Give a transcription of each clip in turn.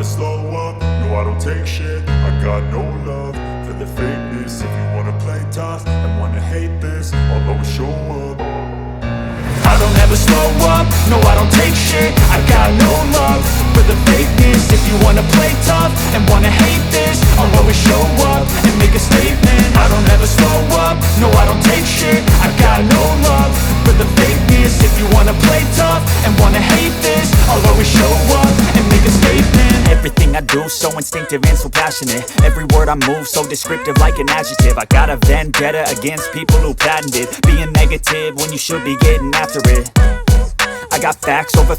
slow up, no I don't take shit. I got no love for the fakeness. If you wanna play tough and wanna hate this, I'll always show up. I don't ever slow up, no I don't take shit. I got no love for the fakeness. If you wanna play tough and wanna hate this, I'll always show up and make a statement. I don't ever slow up, no I don't take shit. I got no love for the fakeness. If you wanna play tough and wanna hate this, I'll always show up and make a statement. Everything I do so instinctive and so passionate. Every word I move so descriptive like an adjective. I got a vendetta against people who patented being negative when you should be getting after it. I got facts over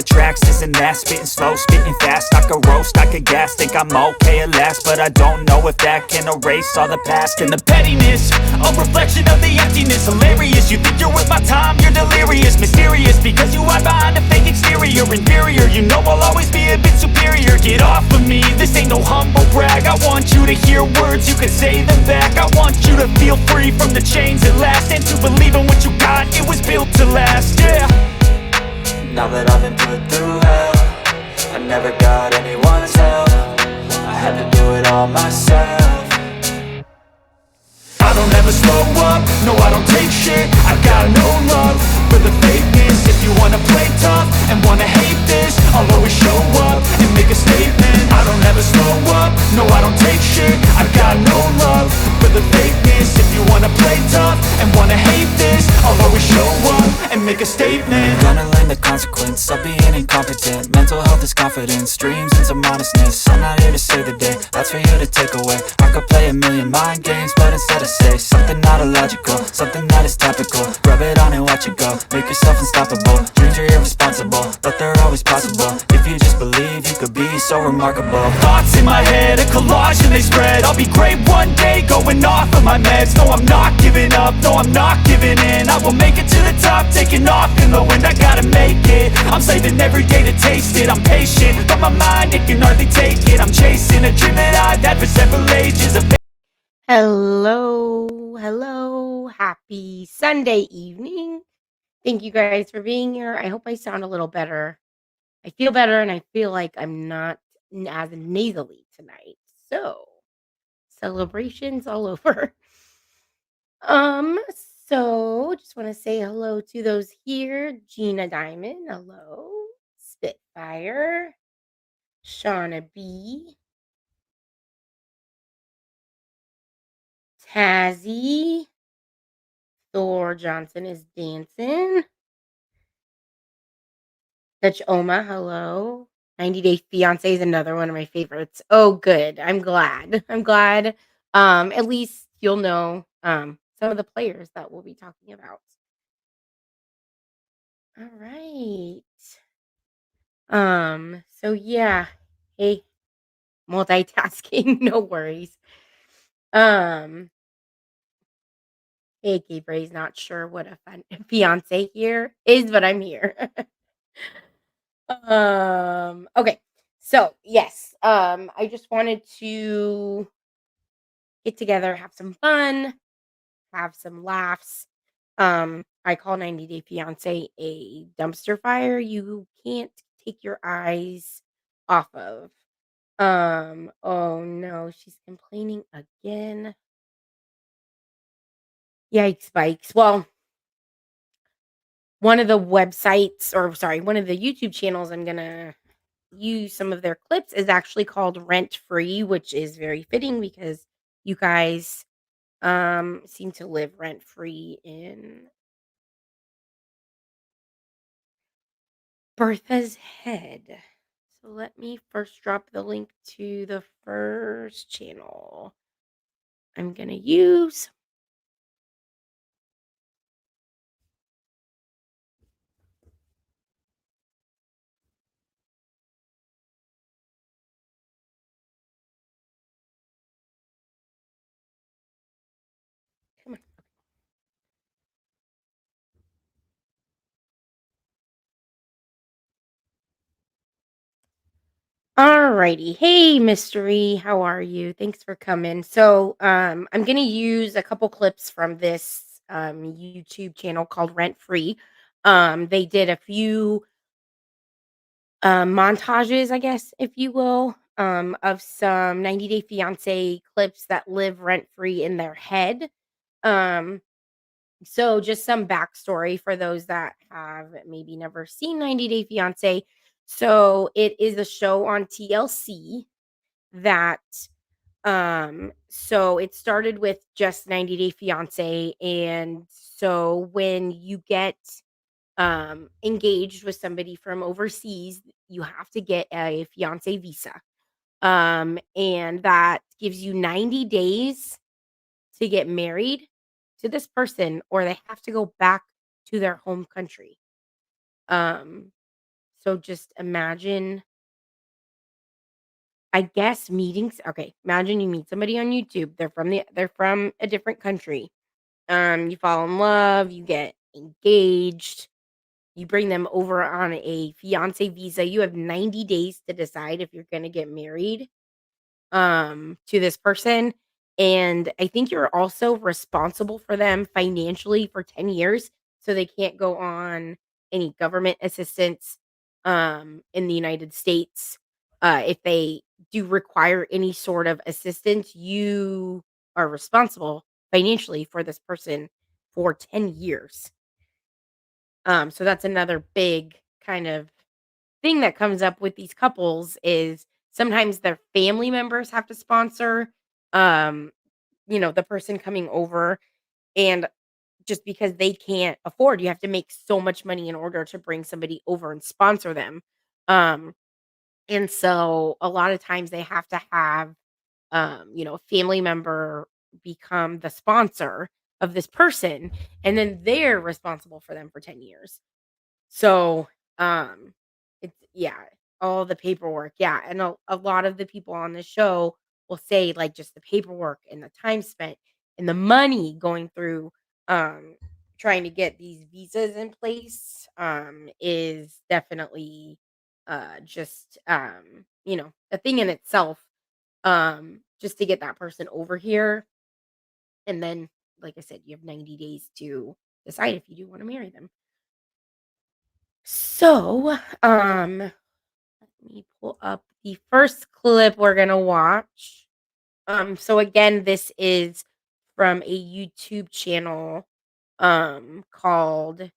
tracks, this and that. Spitting slow, spitting fast. I could roast, I could gas. Think I'm okay at last, but I don't know if that can erase all the past. And the pettiness, a reflection of the emptiness. Hilarious, you think you're worth my time, you're delirious. Mysterious, because you hide behind a fake exterior. Inferior, you know I'll always be a bit superior. Get off of me, this ain't no humble brag. I want you to hear words, you can say them back. I want you to feel free from the chains at last, and to believe in what you got, it was built to last, yeah. Now that I've been put through hell, I never got anyone's help. I had to do it all myself. I don't ever slow up, no I don't take shit. I got no love for the fakeness. If you wanna play tough and wanna hate this, I'll always show up and make a statement. I don't ever slow up, no I don't take shit. I got no love for the fakeness. If you wanna play tough and wanna hate this, I'll always show up and make a statement. Gonna learn the consequence of being incompetent. Mental health is confidence, dreams and some honestness. I'm not here to save the day, that's for you to take away. I could play a million mind games, but instead I say something not illogical, something that is topical. Rub it on and watch it go, make yourself unstoppable. Dreams are irresponsible, but they're always possible. If you just believe, you could be so remarkable. Thoughts in my head, a collage and they spread. I'll be great one day, going off of my meds. No, I'm not giving up, no, I'm not giving in. I will make it to the top, taking off in the wind. I gotta make it, I'm saving every day to taste it. I'm patient, but my mind, it can hardly take it. I'm chasing a dream that I've had for several ages. Hello, happy Sunday evening. Thank you guys for being here. I hope I sound a little better. I feel better, and I feel like I'm not as nasally tonight. So, celebrations all over. Um, so just want to say hello to those here. Gina Diamond, hello. Spitfire, Shauna B, Tazzy, Thor Johnson is dancing. Dutch Oma, hello. 90 Day Fiancé is another one of my favorites. Oh, good. I'm glad. I'm glad. At least you'll know some of the players that we'll be talking about. All right. So yeah. Hey, multitasking, no worries. Um, hey, Gabray's not sure what a fiance here is, but I'm here. Okay. So, yes, I just wanted to get together, have some fun, have some laughs. I call 90 Day Fiance a dumpster fire you can't take your eyes off of. Oh no, she's complaining again. Yikes bikes. Well, one of the websites, or sorry, one of the YouTube channels I'm gonna use some of their clips is actually called Rent Free, which is very fitting because you guys seem to live rent free in Bertha's head. So let me first drop the link to the first channel I'm gonna use. Come on. Alrighty. Hey, Mystery. How are you? Thanks for coming. So, I'm gonna use a couple clips from this YouTube channel called Rent Free. They did a few montages, I guess, if you will, of some 90 Day Fiancé clips that live rent free in their head. Um, so just some backstory for those that have maybe never seen 90 Day Fiancé. So it is a show on TLC that so it started with just 90 Day Fiancé, and so when you get engaged with somebody from overseas, you have to get a fiance visa. And that gives you 90 days to get married to this person, or they have to go back to their home country. Um, so just imagine, I guess, meetings. Okay, imagine you meet somebody on YouTube. They're from a different country. You fall in love, you get engaged. You bring them over on a fiancé visa. You have 90 days to decide if you're gonna get married, to this person, and I think you're also responsible for them financially for 10 years, so they can't go on any government assistance, in the United States. If they do require any sort of assistance, you are responsible financially for this person for 10 years. So that's another big kind of thing that comes up with these couples is sometimes their family members have to sponsor, um, the person coming over, and just because they can't afford, you have to make so much money in order to bring somebody over and sponsor them. Um, and so a lot of times they have to have, a family member become the sponsor of this person, and then they're responsible for them for 10 years. So, it's yeah, all the paperwork, yeah, and a lot of the people on the show will say, like, just the paperwork and the time spent and the money going through, um, trying to get these visas in place, is definitely, just, a thing in itself, just to get that person over here, and then, like I said, you have 90 days to decide if you do wanna marry them. So, let me pull up the first clip we're gonna watch. So again, this is from a YouTube channel called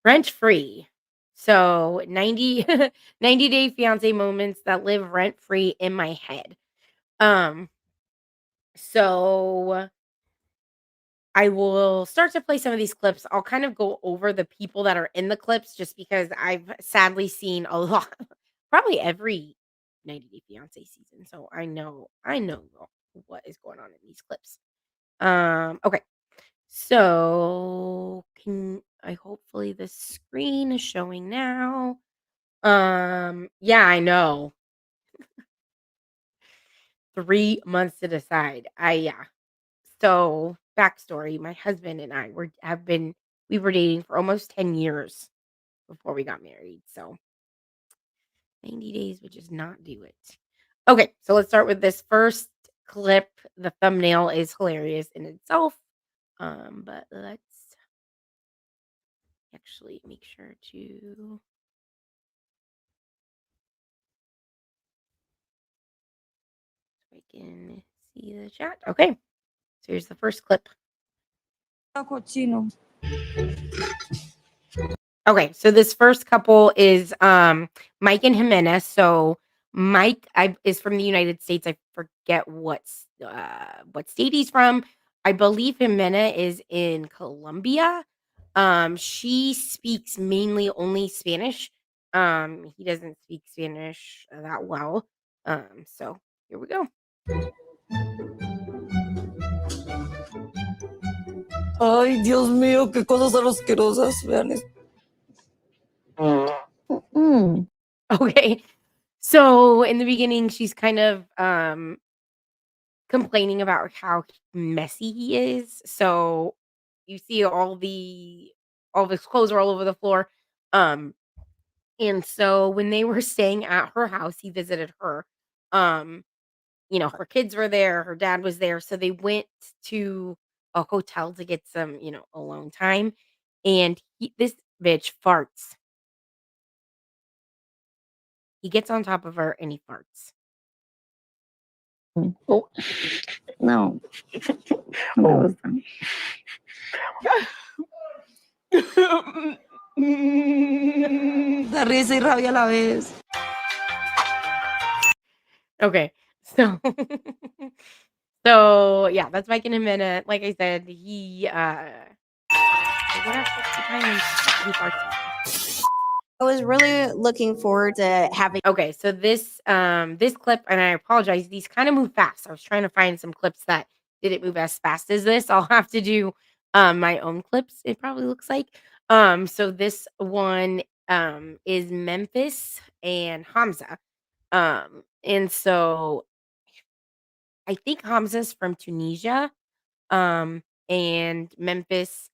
Rent Free. So 90 Day Fiance moments that live rent free in my head. Um, so I will start to play some of these clips. I'll kind of go over the people that are in the clips just because I've sadly seen a lot, probably every 90 Day Fiance season. So I know what is going on in these clips. Okay. So can I hopefully the screen is showing now. Yeah, I know. 3 months to decide. Yeah. So, backstory, my husband and I we were dating for almost 10 years before we got married. So, 90 days would just not do it. Okay, so let's start with this first clip. The thumbnail is hilarious in itself. But let's actually make sure to so I can see the chat. Okay, so here's the first clip. Cochino. Okay, so this first couple is Mike and Jimenez. So Mike is from the United States. I forget what state he's from. I believe Jimenez is in Colombia. She speaks mainly only Spanish. He doesn't speak Spanish that well. So here we go. Ay, Dios mío, qué cosas tan asquerosas. Vean esto. Mm. Okay. So in the beginning, she's kind of complaining about how messy he is. So you see all of his clothes are all over the floor. Um, and so when they were staying at her house, he visited her. Um, her kids were there, her dad was there, so they went to a hotel to get some, alone time. And this bitch farts. He gets on top of her and he farts. Oh, no. No me gusta. Da risa y rabia a la vez. Okay, so so yeah, that's Mike in a minute. Like I said, they would have sexy time and he farts on her. I was really looking forward to having. Okay, so this clip, and I apologize, these kind of move fast. I was trying to find some clips that didn't move as fast as this. I'll have to do my own clips, it probably looks like. So this one is Memphis and Hamza. And so I think Hamza's from Tunisia. And Memphis,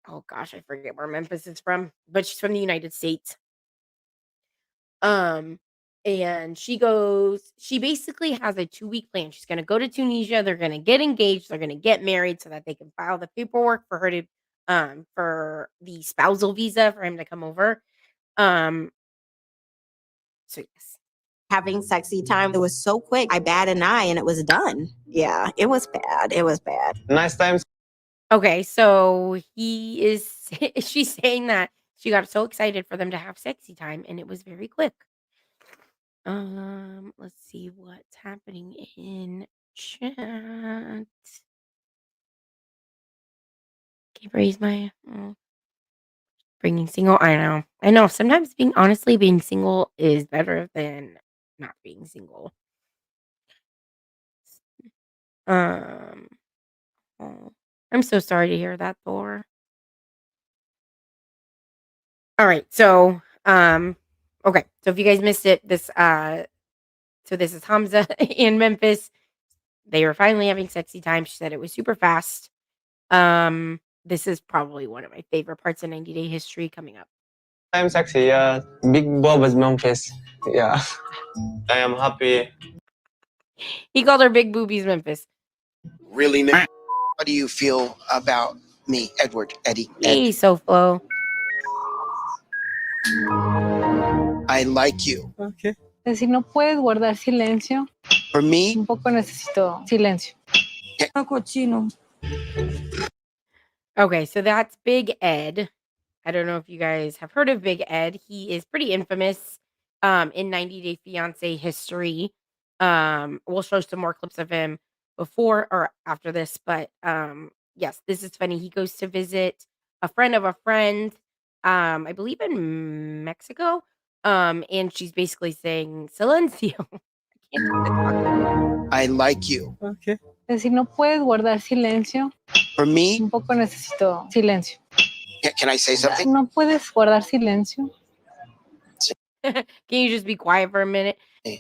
oh gosh, I forget where Memphis is from, but she's from the United States. Um, and she basically has a 2-week plan. She's gonna go to Tunisia, they're gonna get engaged, they're gonna get married so that they can file the paperwork for her to for the spousal visa for him to come over. Um, so yes. Having sexy time. It was so quick. I bat an eye and it was done. Yeah, it was bad. It was bad. Nice times. Okay, so she's saying that she got so excited for them to have sexy time and it was very quick. Let's see what's happening in chat. Keep raise my bringing single. I know. Sometimes being single is better than not being single. Oh, I'm so sorry to hear that, Thor. All right, so okay, so if you guys missed it, this is Hamza in Memphis. They were finally having sexy time. She said it was super fast. This is probably one of my favorite parts of 90 Day History coming up. I'm sexy, yeah. Big Bob is Memphis. Yeah. I am happy. He called her Big Boobies Memphis. Really, how do you feel about me, Edward, Eddie? Hey, SoFlo. I like you. Okay. Si no puedes guardar silencio, For me, un poco necesito silencio. Cochino. Okay, so that's Big Ed. I don't know if you guys have heard of Big Ed. He is pretty infamous in 90 Day Fiancé history. We'll show some more clips of him before or after this, but yes, this is funny. He goes to visit a friend of a friend, I believe in Mexico. And she's basically saying silencio. I can't do this. I like you. Okay. Si no puedes guardar silencio, For me, un poco necesito silencio. can I say something? No puedes guardar silencio. Can you just be quiet for a minute? I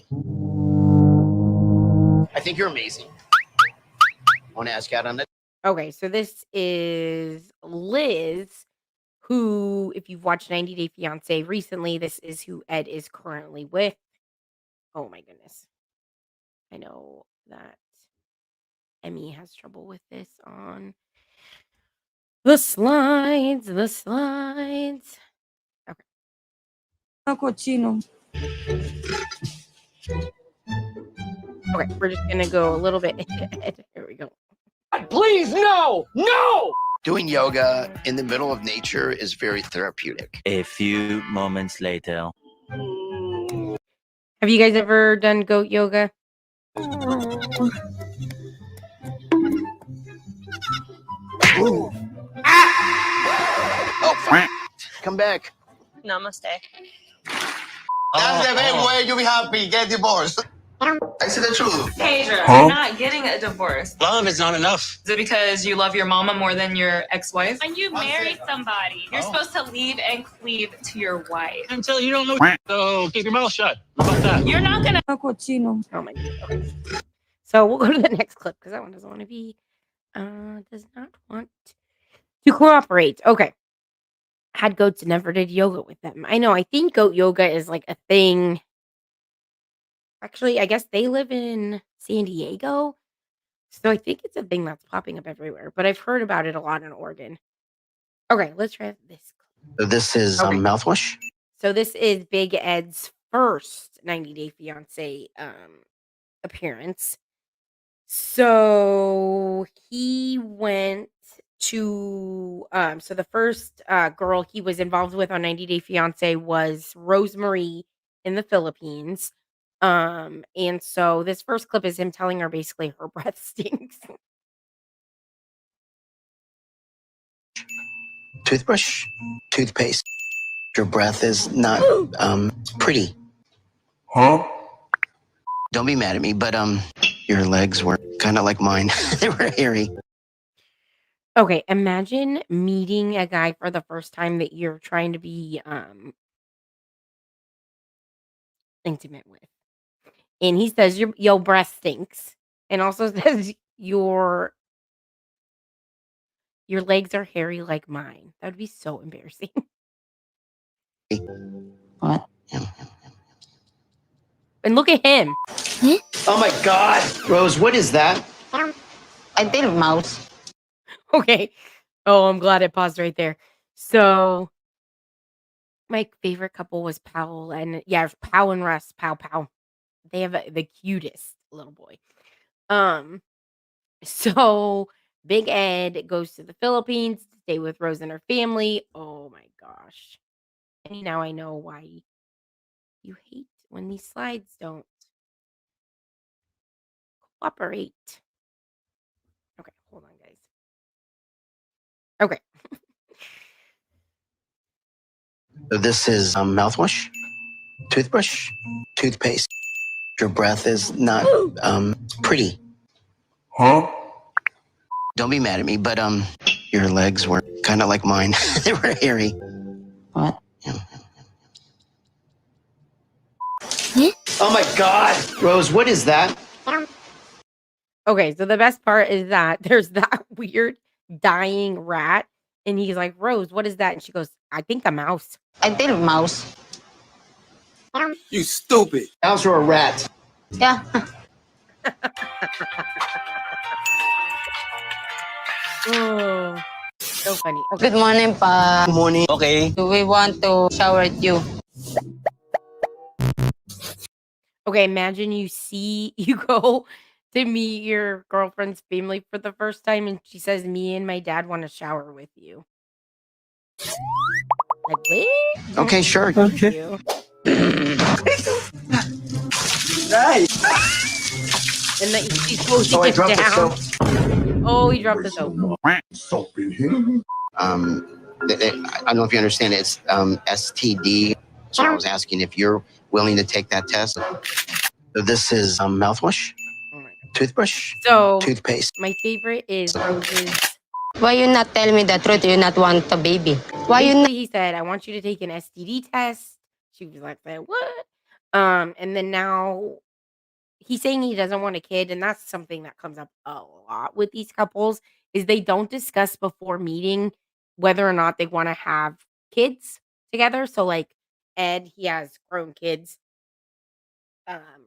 think you're amazing. I want to ask you out on that. Okay, so this is Liz, who, if you've watched 90 Day Fiancé recently, this is who Ed is currently with. Oh my goodness. I know that Emmy has trouble with this on the slides. Okay. Cochino. Okay, we're just gonna go a little bit. Here we go. Please, no! No! Doing yoga in the middle of nature is very therapeutic. A few moments later. Have you guys ever done goat yoga? Ooh. Ah! Oh, fuck. Come back. Namaste. That's the best way you be happy. Get divorced. I said the truth. Pedro, you're not getting a divorce. Love is not enough. Is it because you love your mama more than your ex-wife? When you marry somebody, you're supposed to leave and cleave to your wife. Until you don't know, so keep your mouth shut. How about that? You're not gonna. Cochino. Oh my god. Okay. So we'll go to the next clip because that one doesn't want to be does not want to cooperate. Okay. Had goats and never did yoga with them. I know, I think goat yoga is like a thing. Actually, I guess they live in San Diego. So I think it's a thing that's popping up everywhere, but I've heard about it a lot in Oregon. Okay, let's try this clip. This is Okay. mouthwash. So this is Big Ed's first 90 Day Fiancé appearance. So he went to so the first girl he was involved with on 90 Day Fiancé was Rosemary in the Philippines. And so this first clip is him telling her basically her breath stinks. Toothbrush, toothpaste. Your breath is not pretty. Huh? Don't be mad at me, but your legs were kind of like mine. They were hairy. Okay, imagine meeting a guy for the first time that you're trying to be intimate with. And he says your breath stinks. And also says your legs are hairy like mine. That would be so embarrassing. What? And look at him. Oh my God, Rose, what is that? I think mouse. Okay. Oh, I'm glad it paused right there. So my favorite couple was Powell and Pow and Russ. Pow. They have the cutest little boy. So Big Ed goes to the Philippines to stay with Rose and her family. Oh my gosh. And now I know why you hate when these slides don't cooperate. Okay, hold on, guys. Okay. So this is mouthwash, toothbrush, toothpaste. Your breath is not pretty. Huh? Don't be mad at me, but your legs were kind of like mine. They were hairy. What? Oh my God, Rose, what is that? Okay, so the best part is that there's that weird dying rat, and he's like, Rose, what is that? And she goes, I think a mouse. I think mouse. You stupid. Mouse or a rat? Yeah. Oh, so funny. Okay. Good morning, pa. Good morning. Okay. Do we want to shower at you? Okay, imagine you go to meet your girlfriend's family for the first time, and she says, me and my dad want to shower with you. Like, what? Okay, sure. Thank you. Nice. And then he's supposed Oh, I to dropped get the down. soap. Oh, he dropped the soap. Soap in here. I don't know if you understand it. It's STD. So I was asking if you're willing to take that test. So this is mouthwash, Oh my God. toothbrush, So toothpaste. my favorite is Rose's. Why you not tell me the truth? You not want a baby? Why you not? Basically, he said, I want you to take an STD test. She was like, what? And then now he's saying he doesn't want a kid, and that's something that comes up a lot with these couples is they don't discuss before meeting whether or not they want to have kids together. So like Ed, he has grown kids.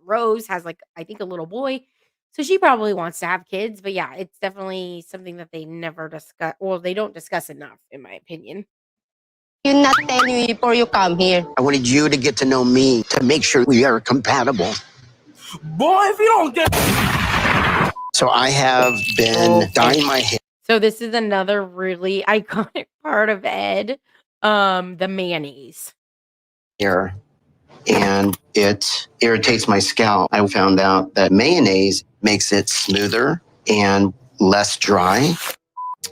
Rose has like I think a little boy. So she probably wants to have kids, but yeah, it's definitely something that they never discuss or they don't discuss enough, in my opinion. You not tell me before you come here. I wanted you to get to know me to make sure we are compatible. Boy, if you don't get... So I have been dyeing my hair. So this is another really iconic part of Ed, the mayonnaise. And it irritates my scalp. I found out that mayonnaise makes it smoother and less dry.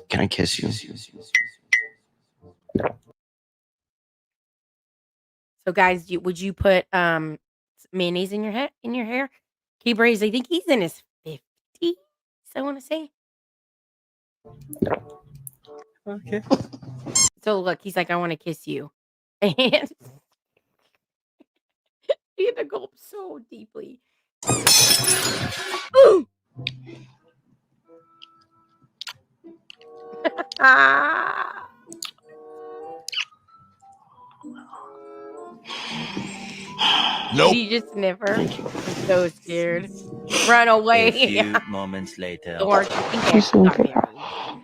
Can I kiss you? So guys, would you put mayonnaise in your hair? K-Braze, I think he's in his 50s, I want to say. Okay. So look, he's like, I want to kiss you. And he had to gulp so deeply. Ah. Nope. Did he just sniff her? I'm so scared. Run away. A few moments later. Or I think got married.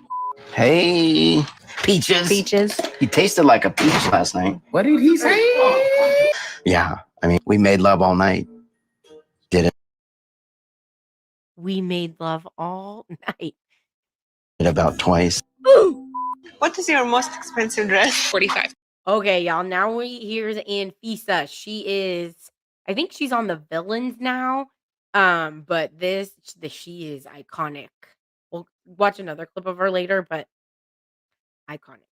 Hey, Peaches. Peaches. He tasted like a peach last night. What did he say? Yeah, I mean, we made love all night. We made love all night. It about twice. What is your most expensive dress? 45. Okay, y'all. Now here's Anfisa. She is, I think she's on the villains now. But she is iconic. We'll watch another clip of her later, but iconic.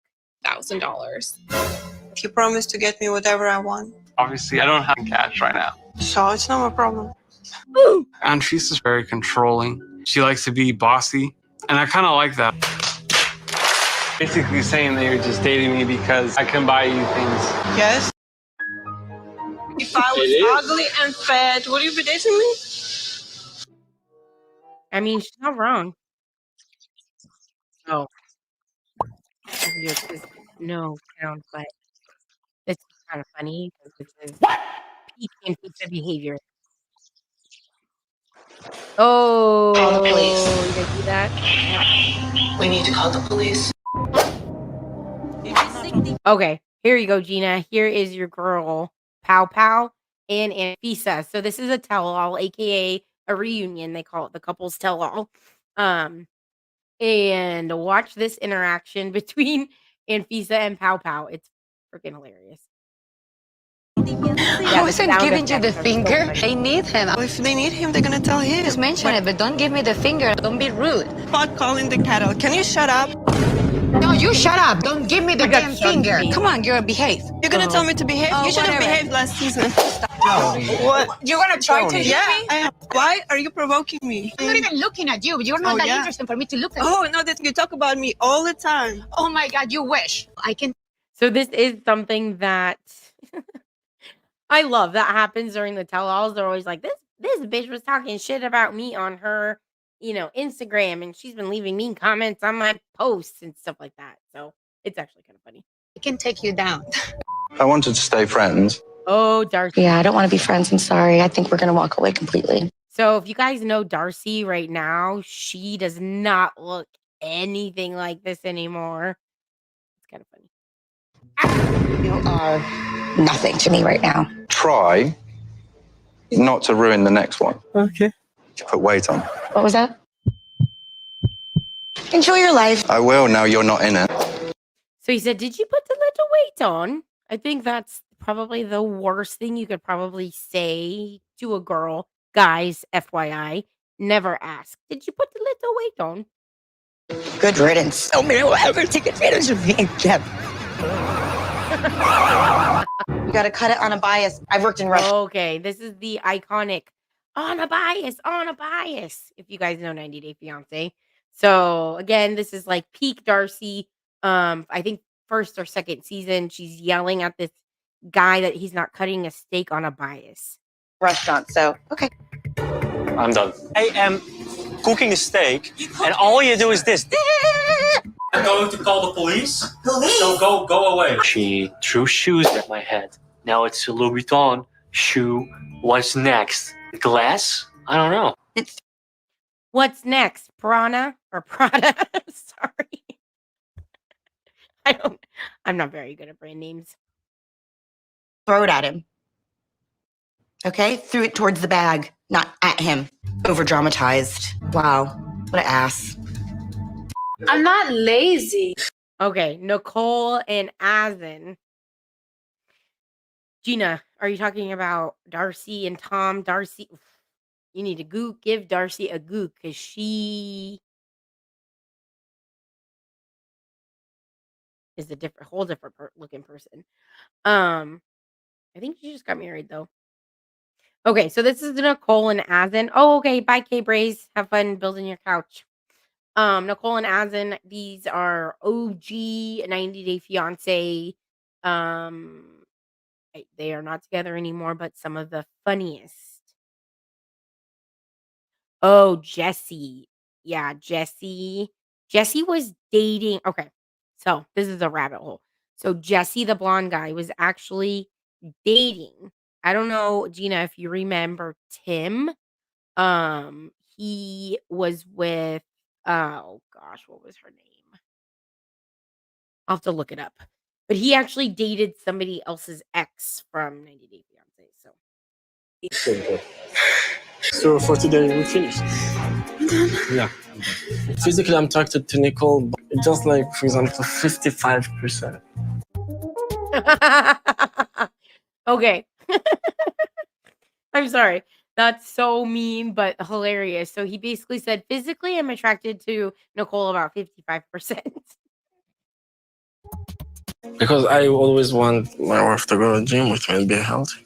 $1,000. If you promise to get me whatever I want. Obviously, I don't have cash right now. So it's not my problem. And she's just very controlling. She likes to be bossy, and I kind of like that. Basically saying that you're just dating me because I can buy you things. Yes? If I was ugly and fat, would you be dating me? I mean, she's not wrong. Oh, weird. No sound, but this is kind of funny because this is peak Anfisa behavior. Oh, Call the police. you guys see that? We need to call the police. Okay, here you go, Gina. Here is your girl, Pow Pow and Anfisa. So this is a tell-all, aka a reunion. They call it the couple's tell-all. And watch this interaction between Anfisa and Pow Pow. It's freaking hilarious. I wasn't giving you the finger. They need him. If they need him, they're gonna tell him. Just mention it, but don't give me the finger. Don't be rude. Pot calling the kettle. Can you shut up? No, you shut up. Don't give me the I got damn shut finger. me. Come on, girl, behave. You're gonna tell me to behave? Oh, You should have whatever. behaved last season. What? You're gonna try to hit Yeah, me? I am. Why are you provoking me? I'm not even looking at you. You're not Oh, that yeah. interesting for me to look at. Oh, no, that you talk about me all the time. Oh my God, you wish. I can. So this is something that I love that happens during the tell-alls. They're always like, this bitch was talking shit about me on her, Instagram, and she's been leaving mean comments on my posts and stuff like that. So it's actually kind of funny. I can take you down. I wanted to stay friends. Oh, Darcy. Yeah, I don't want to be friends. I'm sorry. I think we're going to walk away completely. So if you guys know Darcy right now, she does not look anything like this anymore. It's kind of funny. You are nothing to me right now. Try not to ruin the next one. Okay. Put weight on. What was that? Enjoy your life. I will, now you're not in it. So he said, did you put the little weight on? I think that's probably the worst thing you could probably say to a girl. Guys, FYI, never ask, did you put the little weight on? Good riddance. No man will ever take advantage of me again. You got to cut it on a bias. I've worked in Russia. Okay, this is the iconic on a bias. If you guys know 90 Day Fiancé. So again, this is like peak Darcy. I think first or second season, she's yelling at this guy that he's not cutting a steak on a bias. Restaurant. So, okay. I'm done. I am cooking a steak, and all you do is this. I'm going to call the police. So go away. She threw shoes at my head. Now it's a Louis Vuitton shoe. What's next? Glass? I don't know. What's next? Piranha or Prada? Sorry. I'm not very good at brand names. Throw it at him. Okay? Threw it towards the bag, not at him. Over dramatized. Wow. What an ass. I'm not lazy. Okay, Nicole and Azen. Gina, are you talking about Darcy and Tom? Darcy, you need to give Darcy a gook because she is a whole different looking person. I think she just got married though. Okay, so this is Nicole and Azen. Oh, okay. Bye, K Braze. Have fun building your couch. Nicole and Azen, these are OG 90 Day Fiancé. They are not together anymore, but some of the funniest. Oh, Jesse. Yeah, Jesse. Jesse was dating. Okay, so this is a rabbit hole. So Jesse, the blonde guy, was actually dating. I don't know, Gina, if you remember Tim. He was with, oh gosh, what was her name? I'll have to look it up. But he actually dated somebody else's ex from 90 Day Fiancé. So So for today, we finished. Yeah. Physically, I'm attracted to Nicole, but just like, for example, 55%. Okay. I'm sorry. That's so mean, but hilarious. So he basically said, physically, I'm attracted to Nicole about 55%. Because I always want my wife to go to the gym with me and be healthy.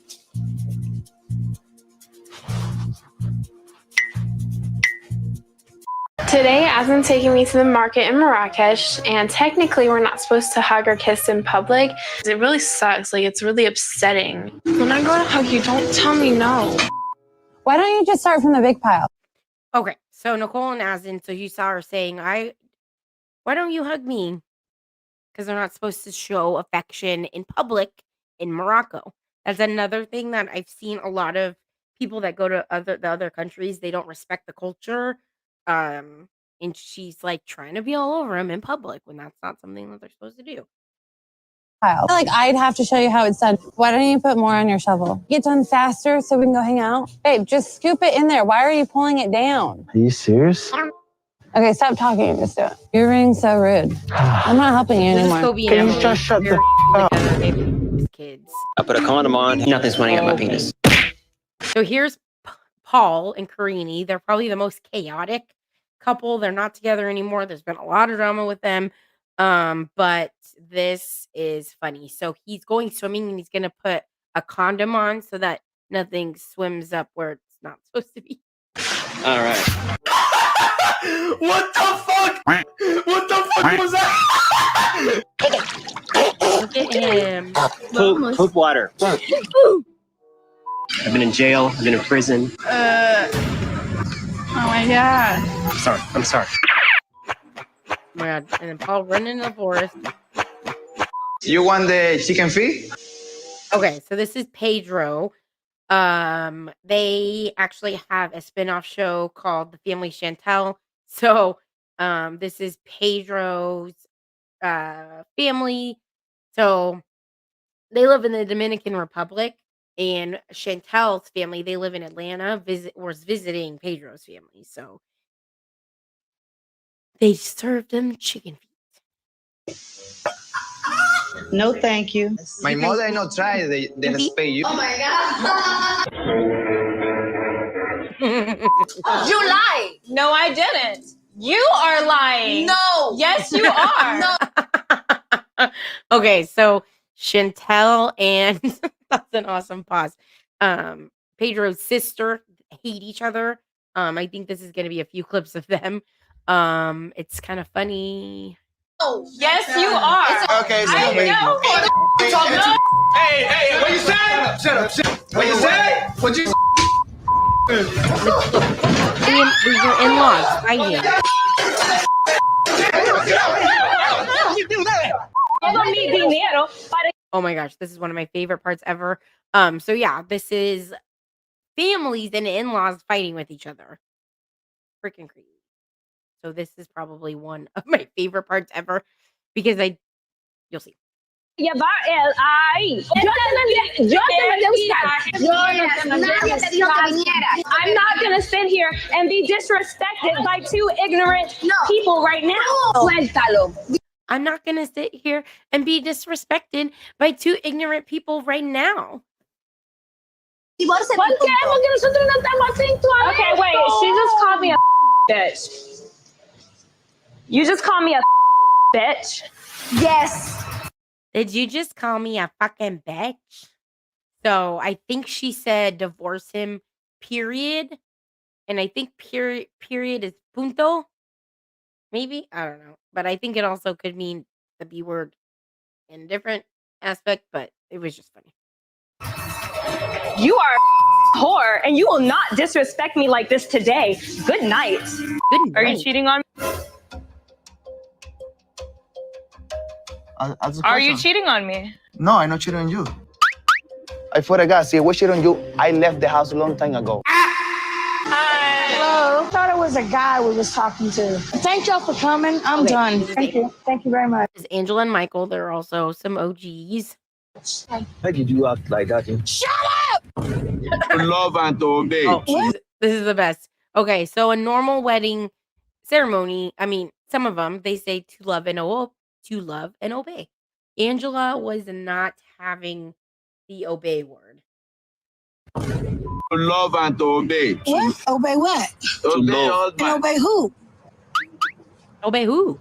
Today, Aslan's taking me to the market in Marrakesh, and technically we're not supposed to hug or kiss in public. It really sucks. Like, it's really upsetting. When I go to hug you, don't tell me no. Why don't you just start from the big pile? Okay, so Nicole and Aslan, so you saw her saying, why don't you hug me? Because they're not supposed to show affection in public in Morocco. That's another thing that I've seen a lot of people that go to the other countries, they don't respect the culture. And she's like trying to be all over him in public when that's not something that they're supposed to do. I feel like I'd have to show you how it's done. Why don't you put more on your shovel? Get done faster so we can go hang out. Babe, just scoop it in there. Why are you pulling it down? Are you serious? Okay, stop talking and just do it. You're being so rude. I'm not helping you anymore. Can you just shut the up? Kids. I put a condom on. Nothing's running up my penis. So here's Paul and Karini. They're probably the most chaotic couple. They're not together anymore. There's been a lot of drama with them. But this is funny. So he's going swimming and he's gonna put a condom on so that nothing swims up where it's not supposed to be. All right. What the fuck? What the fuck was that? Look at him. Poop water. I've been in jail. I've been in prison. Oh my god. I'm sorry. Oh my god. And then Paul running in the forest. You want the chicken feet? Okay, so this is Pedro. They actually have a spin-off show called The Family Chantel. So, this is Pedro's family. So, they live in the Dominican Republic, and Chantel's family, they live in Atlanta, was visiting Pedro's family. So, they served them chicken feet. No, thank you. My mother I not try. They respect you. Oh my god. You lied. No, I didn't. You are lying. No. Yes, you are. No. Okay, so Chantel and that's an awesome pause. Pedro's sister hate each other. I think this is gonna be a few clips of them. It's kind of funny. Oh, yes, you are. Okay, so I know. Hey, what you say? Shut up. What you say? What you? These are in-laws fighting. Oh my gosh, this is one of my favorite parts ever. So yeah, this is families and in-laws fighting with each other. Freaking crazy. So this is probably one of my favorite parts ever because you'll see. Llevar el ay. Yo te mandé buscar. I'm not gonna sit here and be disrespected by two ignorant people right now. Suéltalo. I'm not gonna sit here and be disrespected by two ignorant people right now. Okay, wait. She just called me a bitch. You just called me a bitch. Yes. Did you just call me a fucking bitch? So I think she said divorce him, period. And I think period is punto. Maybe? I don't know. But I think it also could mean the B word in a different aspect, but it was just funny. You are a whore, and you will not disrespect me like this today. Good night. Good night. Are you cheating on me? Are you cheating on me? No, I'm not cheating on you. I swear to God, see, if we cheating on you, I left the house a long time ago. Hello. I thought it was a guy we was talking to. Thank y'all for coming. I'm done. Thank you. Thank you very much. This is Angela and Michael. They're also some OGs. How did you act like that? Shut up! To love and to obey. Oh, this is the best. Okay, so a normal wedding ceremony, I mean, some of them they say to love and obey. Angela was not having the obey word. To love and to obey. What? Obey what? Obey all And obey who? Obey who?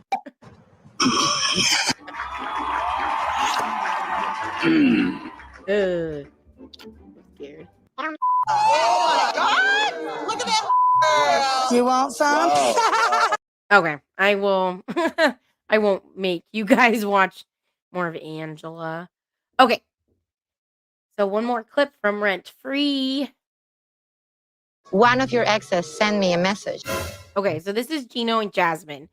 I'm scared. Oh my God! Look at that. You want some? Okay, I will. I won't make you guys watch more of Angela. Okay, so one more clip from Rent Free. One of your exes sent me a message. Okay, so this is Gino and Jasmine.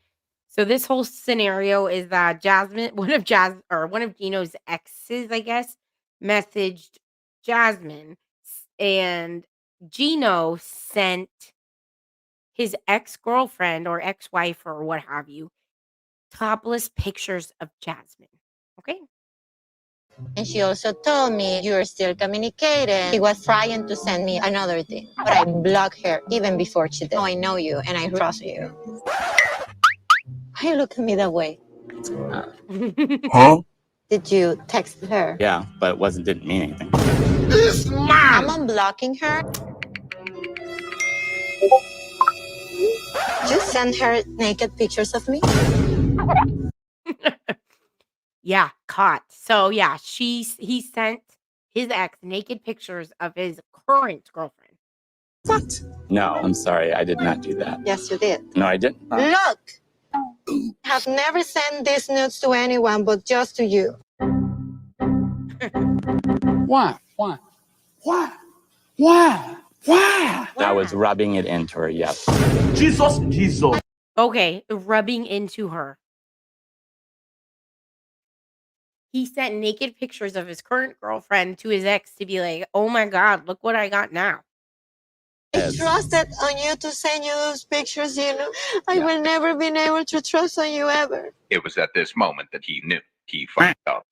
So this whole scenario is that Jasmine, one of Gino's exes, I guess, messaged Jasmine, and Gino sent his ex-girlfriend or ex-wife or what have you topless pictures of Jasmine. Okay. And she also told me you're still communicating. She was trying to send me another thing, but I blocked her even before she did. Oh, I know you and I trust you. Why you look at me that way? Huh? Did you text her? Yeah, but didn't mean anything. This man! I'm unblocking her. You send her naked pictures of me? Yeah, caught. So yeah, he sent his ex naked pictures of his current girlfriend. What? No, I'm sorry. I did not do that. Yes, you did. No, I didn't. Look! I have never sent these nudes to anyone but just to you. Why? Why? Why? Why? Why? I was rubbing it into her, yes. Jesus. Okay, rubbing into her. He sent naked pictures of his current girlfriend to his ex to be like, "Oh my God, look what I got now." I trusted on you to send you those pictures, you know. I will never be able to trust on you ever. It was at this moment that he knew he fucked up.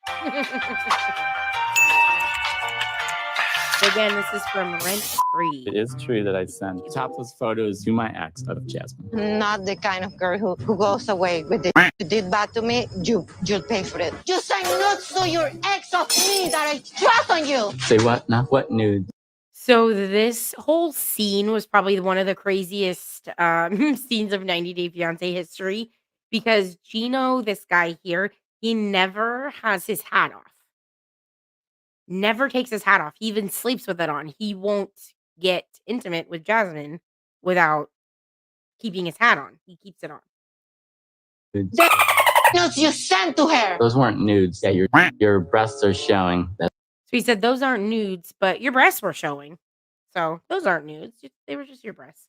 So again, this is from Rent Free. It is true that I sent topless photos to my ex of Jasmine. I'm not the kind of girl who goes away with it. You did bad to me, you'll pay for it. You send nudes to your ex of me that I trust on you. Say what? Not what nude? So this whole scene was probably one of the craziest scenes of 90 Day Fiancé history because Gino, this guy here, he never has his hat off. Never takes his hat off. He even sleeps with it on. He won't get intimate with Jasmine without keeping his hat on. He keeps it on. The nudes you sent to her. Those weren't nudes. Yeah, your breasts are showing. So he said those aren't nudes, but your breasts were showing. So those aren't nudes. They were just your breasts.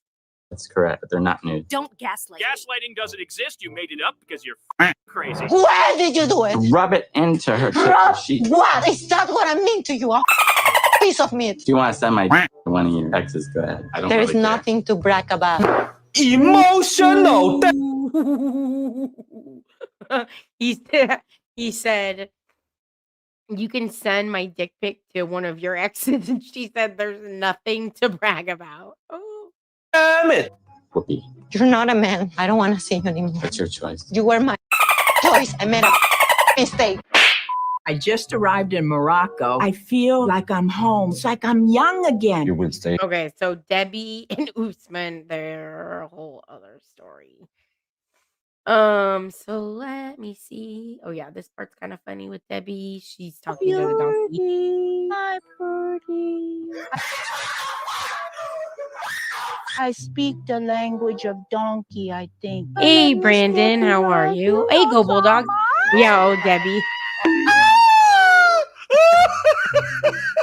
That's correct, but they're not nudes. Don't gaslight. Gaslighting doesn't exist. You made it up because you're crazy. Where did you do it? Rub it into her. Rub She. what? Is that what I mean to you? A piece of meat. If you want to send my to one of your exes, go ahead. I don't There is really care. nothing to brag about. Emotional. He said, "You can send my dick pic to one of your exes," and she said, "There's nothing to brag about." Oh. Damn it. Whoopee. You're not a man. I don't want to see you anymore. That's your choice. You were my choice. I made a mistake. I just arrived in Morocco. I feel like I'm home. It's like I'm young again. You will stay. Okay, so Debbie and Usman, they're a whole other story. So let me see. Oh yeah, this part's kind of funny with Debbie. She's talking to the donkey. My birdie. I speak the language of donkey, I think. Hey Brandon, how are you? Hey, go Bulldogs. Yeah, oh Debbie.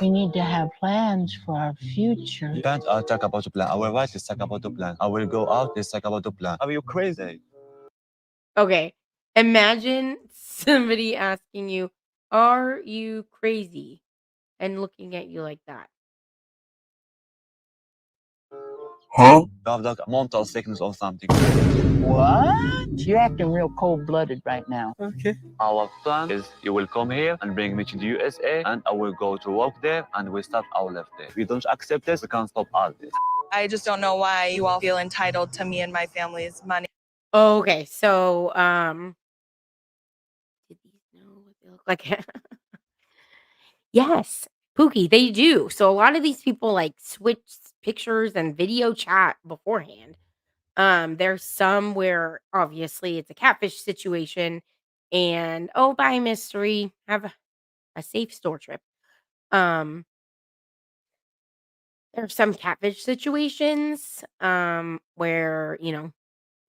We need to have plans for our future. You can't talk about the plan. Our wife is talk about the plan. I will go out, let's talk about the plan. Are you crazy? Okay, imagine somebody asking you, "Are you crazy?" and looking at you like that. You have like a mental sickness or something. What? You're acting real cold-blooded right now. Okay. Our plan is you will come here and bring me to the USA and I will go to work there and we start our life there. If you don't accept this, we can't stop all this. I just don't know why you all feel entitled to me and my family's money. Okay, so did these know what they look like? Yes, Pookie, they do. So a lot of these people like switch pictures and video chat beforehand. There's some where obviously it's a catfish situation and oh bye mystery, have a safe store trip. Um there's some catfish situations where,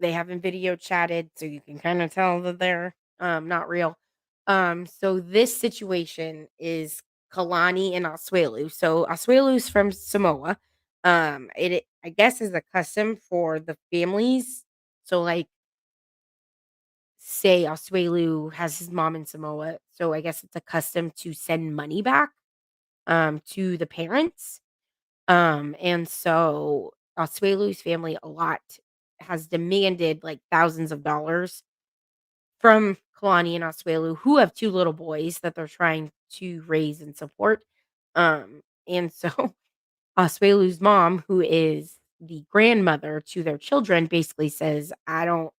they haven't video chatted so you can kind of tell that they're not real. So this situation is Kalani and Asuelu. So Asuelu's from Samoa. It I guess is a custom for the families. So like say Asuelu has his mom in Samoa. So I guess it's a custom to send money back to the parents. And so Asuelu's family a lot has demanded like thousands of dollars from Kalani and Asuelu, who have 2 little boys that they're trying to raise and support. And so Asuelu's mom, who is the grandmother to their children, basically says, "I don't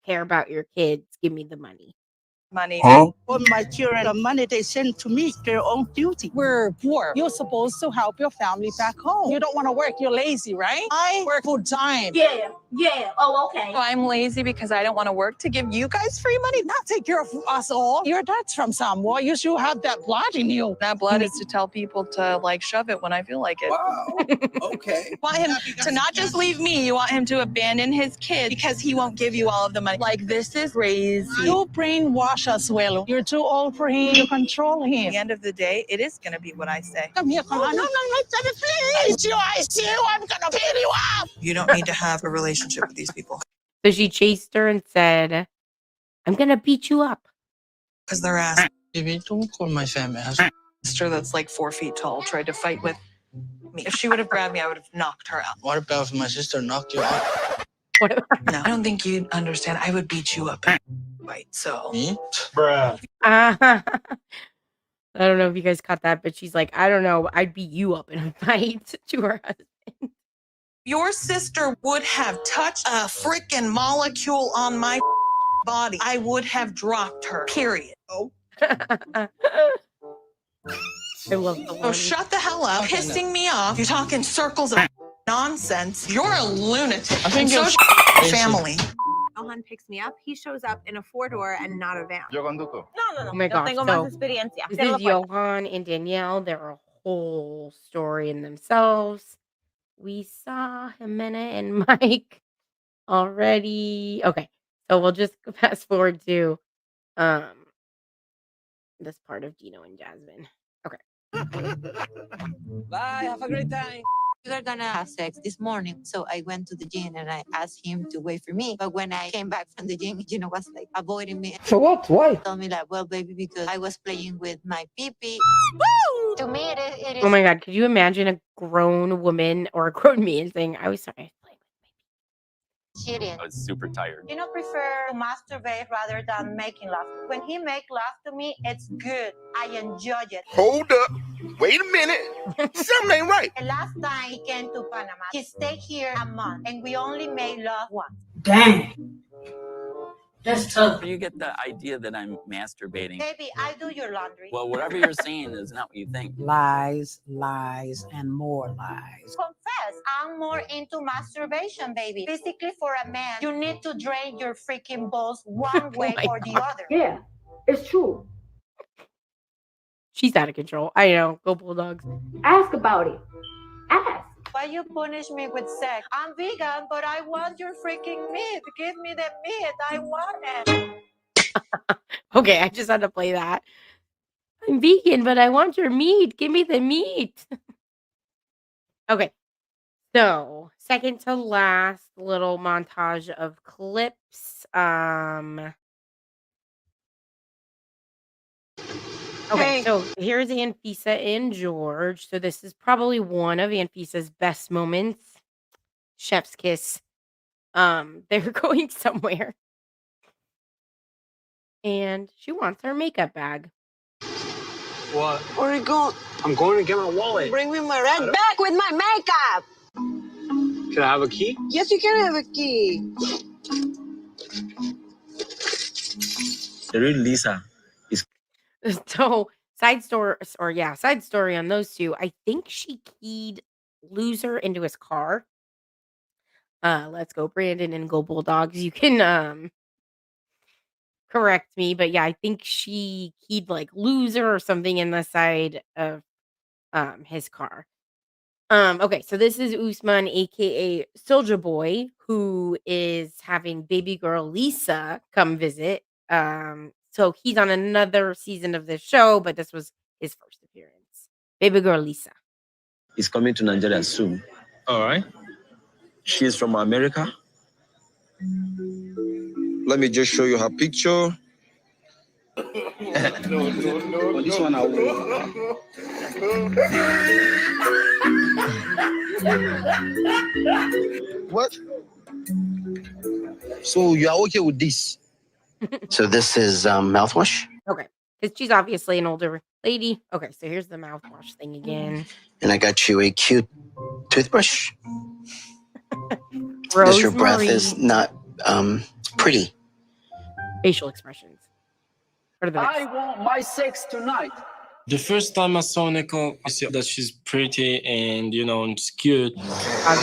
care about your kids. Give me the money." Money. All my children, the money they send to me, their own duty. We're poor. You're supposed to help your family back home. You don't want to work. You're lazy, right? I work full time. Yeah. Oh, okay. So I'm lazy because I don't want to work to give you guys free money. Not take care of us all. Your dad's from Samoa. You should have that blood in you. That blood is to tell people to like shove it when I feel like it. Wow. Okay. You want him to not just leave me, you want him to abandon his kid because he won't give you all of the money. Like, this is crazy. You brainwash us, Welo. You're too old for him. You control At him. the end of the day, it is going to be what I say. Come here, come on. No, please. I see you. I'm going to beat you up. You don't need to have a relationship with these people So she chased her and said, "I'm gonna beat you up." because they're ass. Baby, don't call my family. Sister that's like 4 feet tall tried to fight with me. If she would have grabbed me, I would have knocked her out. What about if my sister knocked you out? No, I don't think you'd understand. I would beat you up in a fight, so. Me? Bruh. I don't know if you guys caught that, but she's like, "I don't know, I'd beat you up in a fight," to her husband. Your sister would have touched a freaking molecule on my body. I would have dropped her, period. Oh. I love the So one. shut the hell up, pissing me off. You're talking circles of nonsense. You're a lunatic. I think and so you're is your family. Johan picks me up. He shows up in a 4-door and not a van. Yo conduco. No. Oh my Yo gosh, tengo so más experiencia. this Cierra la is puerta. Johan and Danielle. They're a whole story in themselves. We saw Jimena and Mike already. Okay, so we'll just fast forward to this part of Dino and Jasmine. Okay. Bye. Have a great time. We were gonna have sex this morning, so I went to the gym and I asked him to wait for me. But when I came back from the gym, Gino was like avoiding me. For what? Why? Told me like, well, baby, because I was playing with my pee-pee. Woo! To me, it is. Oh my god, could you imagine a grown woman or a grown man saying, "I was sorry." cheating. I was super tired. You know, prefer to masturbate rather than making love. When he make love to me, it's good. I enjoy it. Hold up. Wait a minute. Something ain't right. The last time he came to Panama, he stayed here a month, and we only made love once. Dang. That's tough. You get the idea that I'm masturbating. Baby, I do your laundry. Well, whatever you're saying is not what you think. Lies, lies, and more lies. Confess, I'm more into masturbation, baby. Physically, for a man, you need to drain your freaking balls one way or the other. Yeah, it's true. She's out of control. I know. Go Bulldogs. Ask about it. Ask. Why you punish me with sex? I'm vegan, but I want your freaking meat. Give me the meat. I want it. Okay, I just had to play that. I'm vegan, but I want your meat. Give me the meat. Okay. So, second to last little montage of clips. Okay, so here's Anfisa and George. So this is probably one of Anfisa's best moments chef's kiss. They're going somewhere, and she wants her makeup bag. What? Where are you going? I'm going to get my wallet. Bring me my red bag with my makeup. Can I have a key? Yes, you can have a key. The real Lisa is So side story on those two. I think she keyed Loser into his car. Let's go, Brandon and Go Bulldogs. You can correct me, but yeah, I think she keyed like Loser or something in the side of his car. Okay, so this is Usman, aka Soldier Boy, who is having baby girl Lisa come visit. So he's on another season of this show, but this was his first appearance. Baby girl Lisa. coming to Nigeria soon. All right. She is from America. Let me just show you her picture. No. This one I will. What? So you are okay with this? So this is mouthwash, Okay, because she's obviously an older lady. Okay, so here's the mouthwash thing again. and I got you a cute toothbrush. Because your breath is not pretty. Facial expressions. What are the best? I want my sex tonight. The first time I saw Nicole, I see that she's pretty and it's cute. Oh my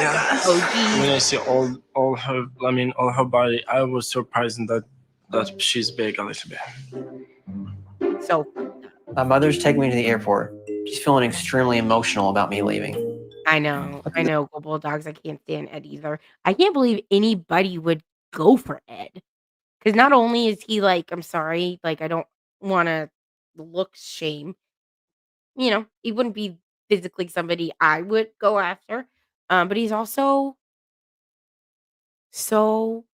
God. When I see all her body, I was surprised that she's big a little bit. So my mother's taking me to the airport. She's feeling extremely emotional about me leaving. I know, Go Bulldogs. I can't stand Ed either. I can't believe anybody would go for Ed. Because not only is he like, I'm sorry, like I don't want to look shame. He wouldn't be physically somebody I would go after. But he's also so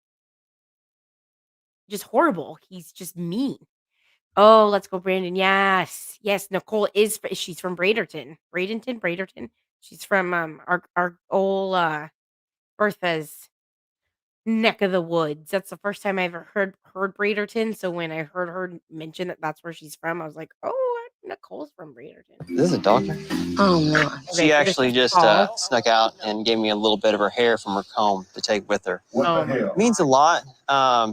just horrible. He's just mean. Oh, let's go, Brandon. Yes. Nicole she's from Bradenton. She's from our old Bertha's neck of the woods. That's the first time I ever heard Braderton. So when I heard her mention that that's where she's from, I was like, oh, Nicole's from Braderton. This is a doctor. Oh no. She actually just snuck out and gave me a little bit of her hair from her comb to take with her. What the hell? It means a lot.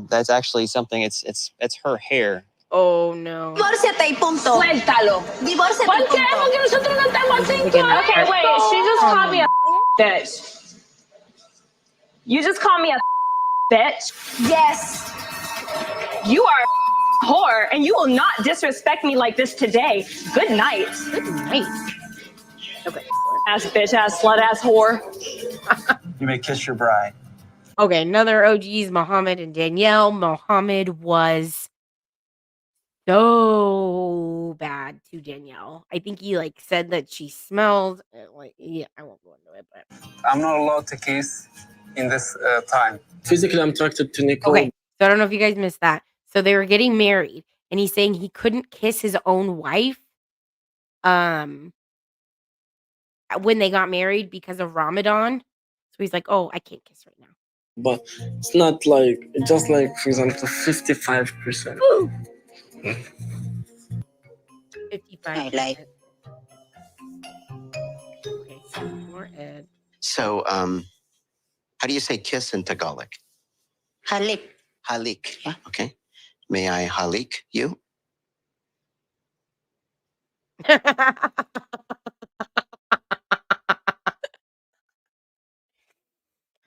That's actually something. It's her hair. Oh no. Divórciate y punto. Suéltalo. Divórciate y punto. ¿Por qué? Porque nosotros no estamos sin claro. Okay, wait. She just called me a bitch. You just called me a bitch? Yes. You are a whore, and you will not disrespect me like this today. Good night. Good night. Okay. Ass bitch, ass slut, ass whore. You may kiss your bride. Okay, another OGs, Mohammed and Danielle. Mohammed was so bad to Danielle. I think he said that she smelled I won't go into it, but I'm not allowed to kiss in this time. Physically, I'm attracted to Nicole. okay. So I don't know if you guys missed that. So they were getting married, and he's saying he couldn't kiss his own wife when they got married because of Ramadan. So he's like, oh, I can't kiss right now. But it's not just for example, 55%. 55. like. Okay, so more Ed. So how do you say kiss in Tagalog? Halik. Halik. Okay. May I halik you?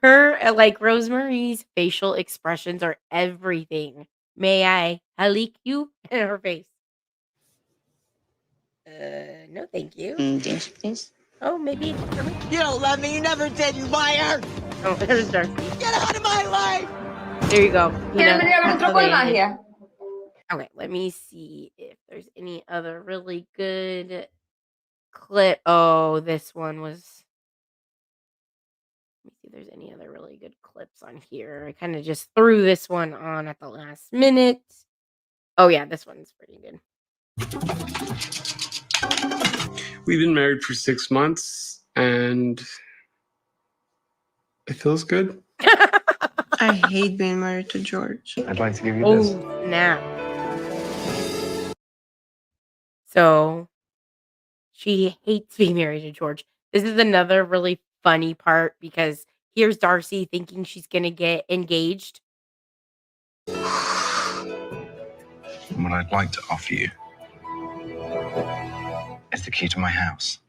Her, Rosemary's facial expressions are everything. May I halik you in her face? No, thank you. Yes, please. Oh, maybe. You don't love me. You never did, you liar. Oh, there's Darcy. Get out of my life. There you go. Okay. Okay, let me see if there's any other really good clip. Oh, this one was. Let me see if there's any other really good clips on here. I kind of just threw this one on at the last minute. Oh, yeah, this one's pretty good. We've been married for 6 months. and it feels good. I hate being married to George. I'd like to give you this. Oh, snap. So she hates being married to George. This is another really funny part because here's Darcy thinking she's going to get engaged. What I'd like to offer you is the key to my house.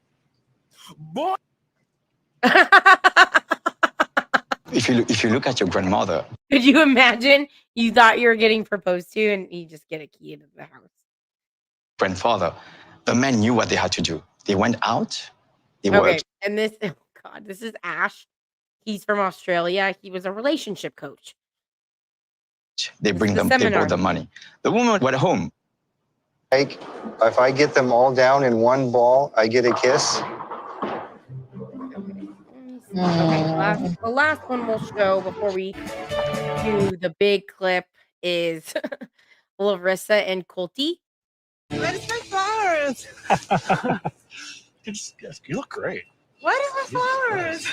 If you look at your grandmother, Could you imagine? You thought you were getting proposed to and you just get a key into the house. grandfather, the men knew what they had to do. They went out, they Okay, worked. and this, oh God, this is Ash. He's from Australia. He was a relationship coach. They bring the them, they seminar. brought the money. The woman went home. Like, if I get them all down in one ball, I get a kiss. Okay, the last one we'll show before we do the big clip is Larissa and Colty. Where's my flowers? You look great. What are my flowers?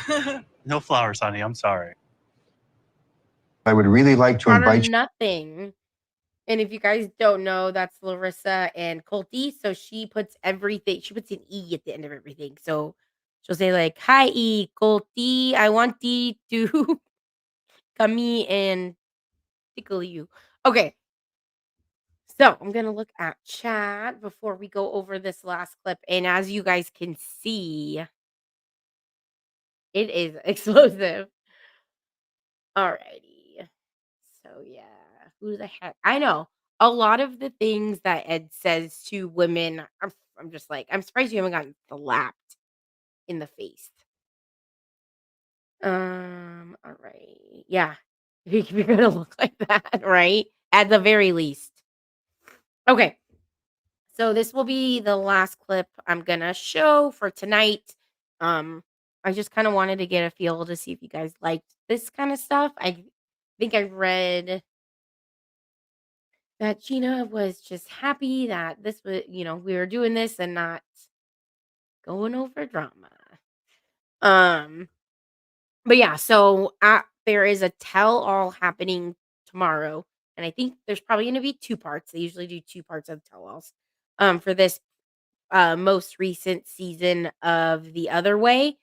No flowers, honey. I'm sorry. I would really like to Brought her invite you. nothing. And if you guys don't know, that's Larissa and Colty. So she puts everything, she puts an E at the end of everything. So she'll say like, hi E, Colty, I want you to come and tickle you. Okay. So I'm going to look at chat before we go over this last clip. And as you guys can see, it is explosive. Alrighty. So yeah, who the heck? I know a lot of the things that Ed says to women. I'm just like, I'm surprised you haven't gotten slapped in the face. All right, yeah, if you're gonna look like that, right? At the very least. Okay, so this will be the last clip I'm gonna show for tonight. I just kind of wanted to get a feel to see if you guys liked this kind of stuff. I think I read that Gina was just happy that this was, we were doing this and not going over drama. But yeah, so there is a tell all happening tomorrow, and I think there's probably going to be 2 parts. They usually do 2 parts of tell alls for this most recent season of The Other Way.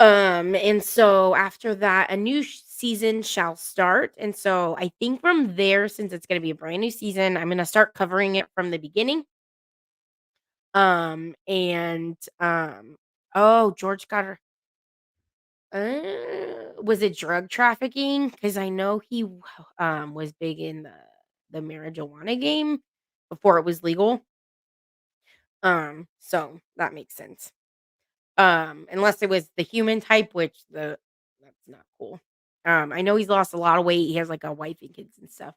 And so after that, a new season shall start. And so I think from there, since it's going to be a brand new season, I'm going to start covering it from the beginning. And oh, George got her. Was it drug trafficking? Because I know he was big in the marijuana game before it was legal. So that makes sense. Unless it was the human type, which that's not cool. I know he's lost a lot of weight. He has like a wife and kids and stuff.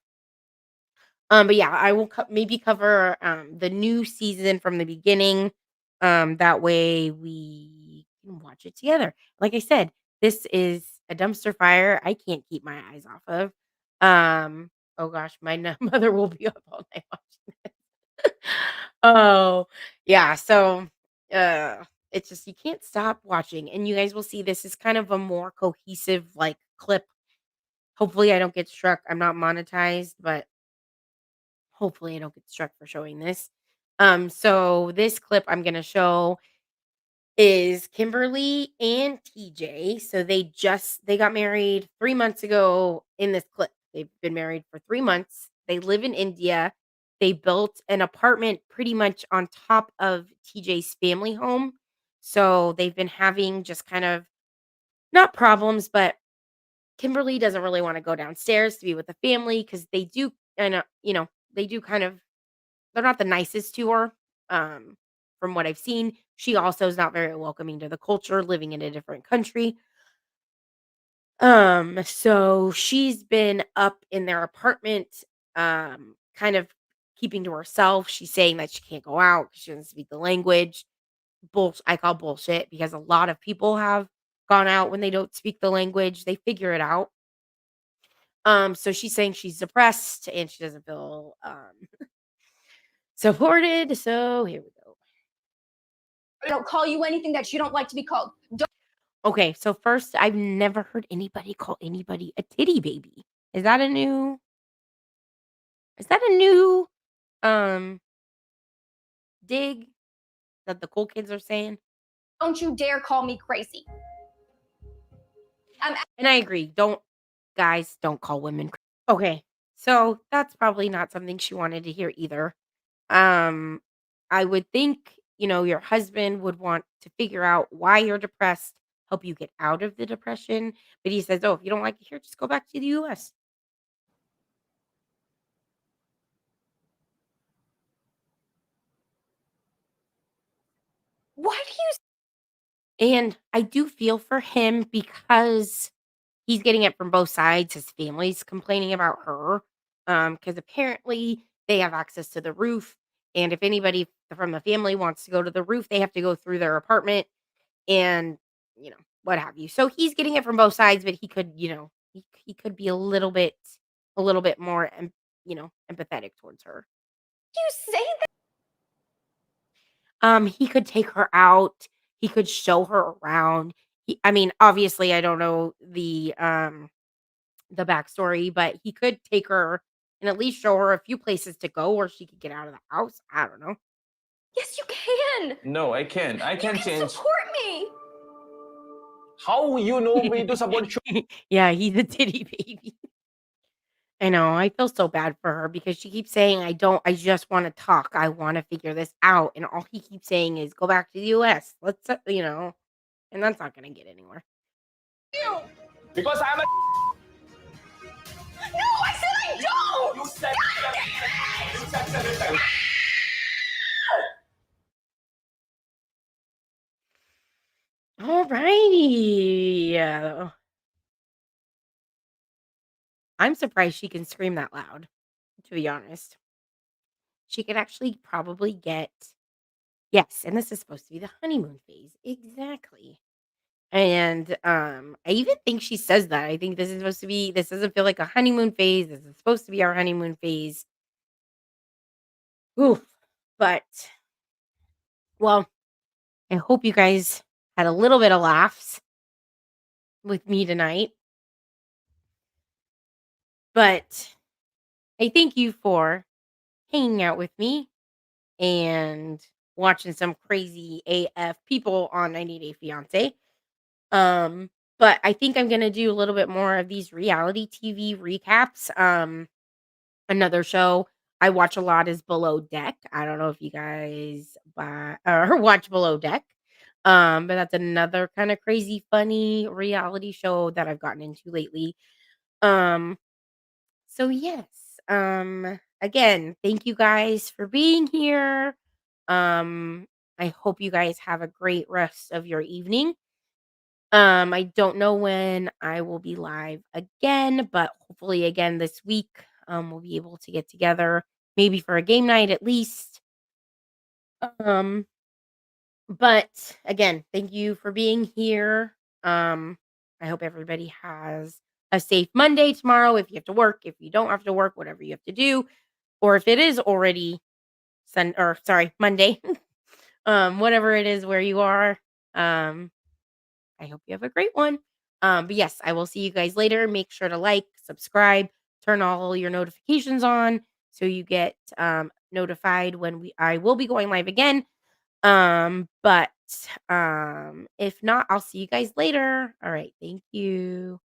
But yeah, I will maybe cover the new season from the beginning. That way we can watch it together. Like I said, this is a dumpster fire I can't keep my eyes off of. Oh gosh, my mother will be up all night watching this. Oh yeah, so it's just you can't stop watching, and you guys will see this is kind of a more cohesive like clip. Hopefully I don't get struck. I'm not monetized, but hopefully I don't get struck for showing this. So this clip I'm gonna show is Kimberly and TJ. So they got married 3 months ago in this clip. They've been married for 3 months. They live in India. They built an apartment pretty much on top of TJ's family home. So they've been having just kind of not problems, but Kimberly doesn't really want to go downstairs to be with the family because they do and they do kind of they're not the nicest to her. From what I've seen, she also is not very welcoming to the culture, living in a different country. So she's been up in their apartment, kind of keeping to herself. She's saying that she can't go out because she doesn't speak the language. I call bullshit because a lot of people have gone out when they don't speak the language. They figure it out. So she's saying she's depressed and she doesn't feel supported. So here we go. I don't call you anything that you don't like to be called. Okay, so first, I've never heard anybody call anybody a titty baby. Is that a new um dig that the cool kids are saying? Don't you dare call me crazy. And I agree. Guys, don't call women. Okay, so that's probably not something she wanted to hear either. I would think, your husband would want to figure out why you're depressed, help you get out of the depression. But he says, oh, if you don't like it here, just go back to the US. Why do you? And I do feel for him because he's getting it from both sides. His family's complaining about her, because apparently they have access to the roof, and if anybody from the family wants to go to the roof, they have to go through their apartment and, what have you. So he's getting it from both sides, but he could, he could be a little bit more, empathetic towards her. You say that? He could take her out. He could show her around. I mean, obviously, I don't know the backstory, but he could take her and at least show her a few places to go where she could get out of the house. I don't know. Yes, you can. No, I can't. I You can't can change. support me. How you know me to support you? Yeah, he's a titty baby. I know. I feel so bad for her because she keeps saying, I just want to talk. I want to figure this out. And all he keeps saying is, go back to the US. Let's, and that's not going to get anywhere. You. Because I'm a. No, I said I don't. You said. All righty. I'm surprised she can scream that loud, to be honest. She could actually probably get. Yes, and this is supposed to be the honeymoon phase. Exactly. And I even think she says that. I think this doesn't feel like a honeymoon phase. This is supposed to be our honeymoon phase. Oof. But well, I hope you guys had a little bit of laughs with me tonight. But I thank you for hanging out with me and watching some crazy AF people on 90 Day Fiance. But I think I'm gonna do a little bit more of these reality TV recaps. Another show I watch a lot is Below Deck. I don't know if you guys or watch Below Deck. But that's another kind of crazy, funny reality show that I've gotten into lately. Um, so yes. Again, thank you guys for being here. I hope you guys have a great rest of your evening. I don't know when I will be live again, but hopefully again this week. We'll be able to get together, maybe for a game night at least. Um, but again, thank you for being here. I hope everybody has a safe Monday tomorrow. If you have to work, if you don't have to work, whatever you have to do, or if it is already Monday, whatever it is where you are. I hope you have a great one. But yes, I will see you guys later. Make sure to like, subscribe, turn all your notifications on so you get notified when I will be going live again. But if not, I'll see you guys later. All right, thank you.